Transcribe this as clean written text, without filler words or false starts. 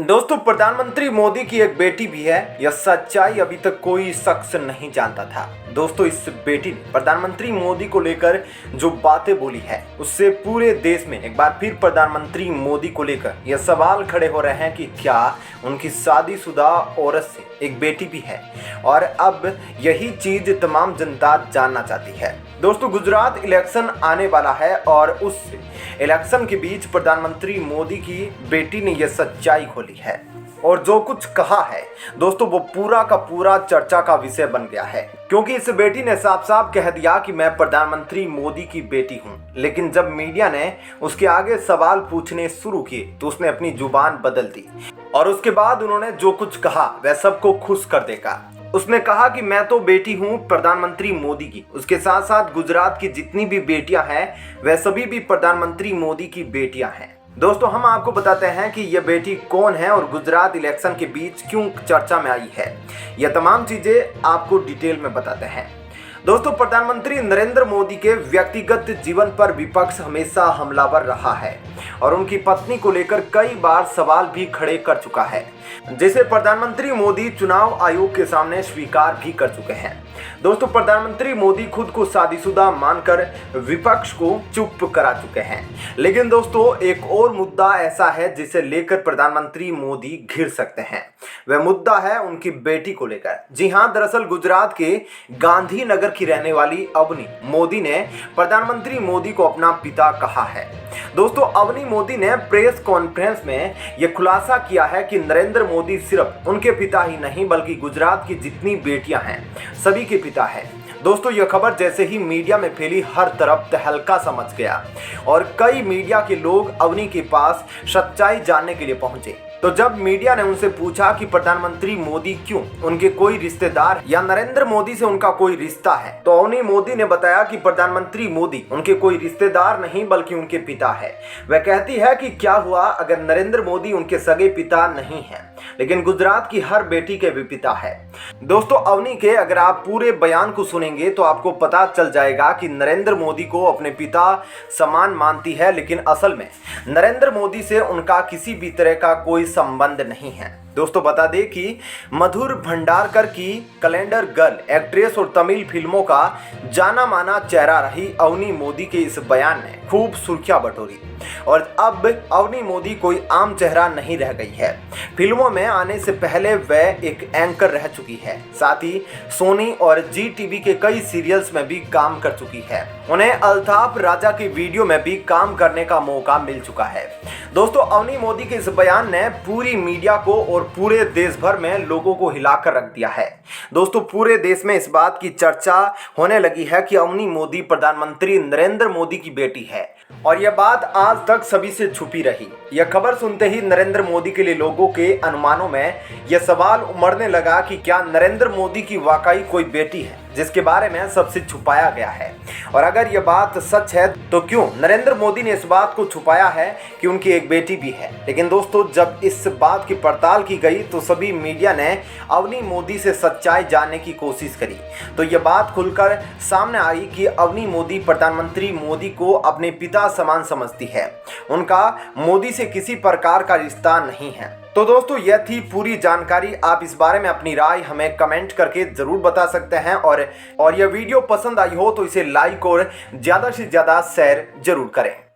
दोस्तों, प्रधानमंत्री मोदी की एक बेटी भी है। यह सच्चाई अभी तक कोई शख्स नहीं जानता था। दोस्तों, इस बेटी ने प्रधानमंत्री मोदी को लेकर जो बातें बोली है, उससे पूरे देश में एक बार फिर प्रधानमंत्री मोदी को लेकर यह सवाल खड़े हो रहे हैं कि क्या उनकी शादीशुदा औरत से एक बेटी भी है। और अब यही चीज तमाम जनता जानना चाहती है। दोस्तों, गुजरात इलेक्शन आने वाला है और उस इलेक्शन के बीच प्रधानमंत्री मोदी की बेटी ने यह सच्चाई खोली है और जो कुछ कहा है दोस्तों, वो पूरा का पूरा चर्चा का विषय बन गया है। क्योंकि इस बेटी ने साफ साफ कह दिया कि मैं प्रधानमंत्री मोदी की बेटी हूं। लेकिन जब मीडिया ने उसके आगे सवाल पूछने शुरू किए तो उसने अपनी जुबान बदल दी और उसके बाद उन्होंने जो कुछ कहा वह सबको खुश कर देगा। उसने कहा कि मैं तो बेटी हूं प्रधानमंत्री मोदी की। उसके साथ साथ गुजरात की जितनी भी बेटियां हैं वह सभी भी प्रधानमंत्री मोदी की बेटियां हैं। दोस्तों, हम आपको बताते हैं कि यह बेटी कौन है और गुजरात इलेक्शन के बीच क्यों चर्चा में आई है। यह तमाम चीजें आपको डिटेल में बताते हैं। दोस्तों, प्रधानमंत्री नरेंद्र मोदी के व्यक्तिगत जीवन पर विपक्ष हमेशा हमलावर रहा है और उनकी पत्नी को लेकर कई बार सवाल भी खड़े कर चुका है, जिसे प्रधानमंत्री मोदी चुनाव आयोग के सामने स्वीकार भी कर चुके हैं। दोस्तों, प्रधानमंत्री मोदी खुद को शादीशुदा मानकर विपक्ष को चुप करा चुके हैं। लेकिन दोस्तों, एक और मुद्दा ऐसा है जिसे लेकर प्रधानमंत्री मोदी घिर सकते हैं। वह मुद्दा है उनकी बेटी को लेकर। जी हां, दरअसल गुजरात के गांधीनगर की रहने वाली अवनी मोदी ने प्रधानमंत्री मोदी को अपना पिता कहा है। दोस्तों, अवनी मोदी ने प्रेस कॉन्फ्रेंस में यह खुलासा किया है कि नरेंद्र मोदी सिर्फ उनके पिता ही नहीं बल्कि गुजरात की जितनी बेटियां हैं सभी के पिता हैं। दोस्तों, यह खबर जैसे ही मीडिया में फैली हर तरफ तहलका समझ गया और कई मीडिया के लोग अवनी के पास सच्चाई जानने के लिए पहुंचे। तो जब मीडिया ने उनसे पूछा कि प्रधानमंत्री मोदी क्यों, उनके कोई रिश्तेदार या नरेंद्र मोदी से उनका कोई रिश्ता है, तो अवनी मोदी ने बताया कि प्रधानमंत्री मोदी उनके कोई रिश्तेदार नहीं बल्कि उनके पिता है। वह कहती है कि क्या हुआ अगर नरेंद्र मोदी उनके सगे पिता नहीं है, लेकिन गुजरात की हर बेटी के भी पिता है। दोस्तों, अवनी के अगर आप पूरे बयान को सुनेंगे तो आपको पता चल जाएगा कि नरेंद्र मोदी को अपने पिता समान मानती है, लेकिन असल में नरेंद्र मोदी से उनका किसी भी तरह का कोई संबंध नहीं है। दोस्तों, बता दें कि मधुर भंडारकर की कैलेंडर गर्ल एक्ट्रेस और तमिल फिल्मों का जाना माना चेहरा रही अवनी मोदी के इस बयान ने खूब सुर्खियां बटोरी और अब अवनी मोदी कोई आम चेहरा नहीं रह गई है। फिल्मों में आने से पहले वह एक एंकर रह चुकी है, साथ ही सोनी और जी टीवी के कई सीरियल्स में भी काम कर चुकी है। उन्हें अल्ताफ राजा की वीडियो में भी काम करने का मौका मिल चुका है। दोस्तों, अवनी मोदी के इस बयान ने पूरी मीडिया को और पूरे देश भर में लोगों को हिलाकर रख दिया है। दोस्तों, पूरे देश में इस बात की चर्चा होने लगी है कि अवनी मोदी प्रधानमंत्री नरेंद्र मोदी की बेटी है और यह बात आज तक सभी से छुपी रही। यह खबर सुनते ही नरेंद्र मोदी के लिए लोगों के अनुमानों में यह सवाल उमड़ने लगा कि क्या नरेंद्र मोदी की वाकई कोई बेटी है जिसके बारे में सबसे छुपाया गया है। और अगर यह बात सच है तो क्यों नरेंद्र मोदी ने इस बात को छुपाया है कि उनकी एक बेटी भी है। लेकिन दोस्तों, जब इस बात की पड़ताल की गई तो सभी मीडिया ने अवनी मोदी से सच्चाई जानने की कोशिश करी। तो यह बात खुलकर सामने आई कि अवनी मोदी प्रधानमंत्री मोदी को अपने पिता समान समझती है। उनका मोदी से किसी प्रकार का रिश्ता नहीं है। तो दोस्तों, यह थी पूरी जानकारी। आप इस बारे में अपनी राय हमें कमेंट करके जरूर बता सकते हैं और यह वीडियो पसंद आई हो तो इसे लाइक और ज्यादा से ज्यादा शेयर जरूर करें।